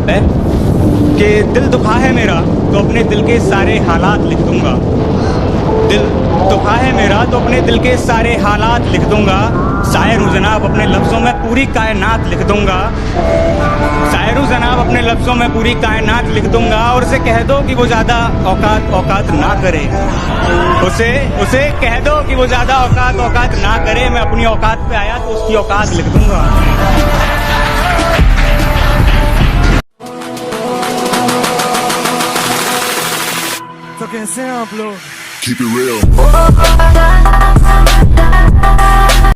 है कि दिल दुखा है मेरा तो अपने दिल के सारे हालात लिख दूंगा। दिल दुखा है मेरा तो अपने दिल के सारे हालात लिख दूंगा। शायर हूँ जनाब, अपने लफ्ज़ों में पूरी कायनात लिख दूंगा। शायर हूँ जनाब, अपने लफ्ज़ों में पूरी कायनात लिख दूंगा। और उसे कह दो कि वो ज़्यादा औकात ना करे। उसे उसे कह दो कि वो ज़्यादा औकात ना करे। मैं अपनी औकात पे आया तो उसकी औकात लिख दूंगा। तो कैसे हैं आप लोग? Keep it real.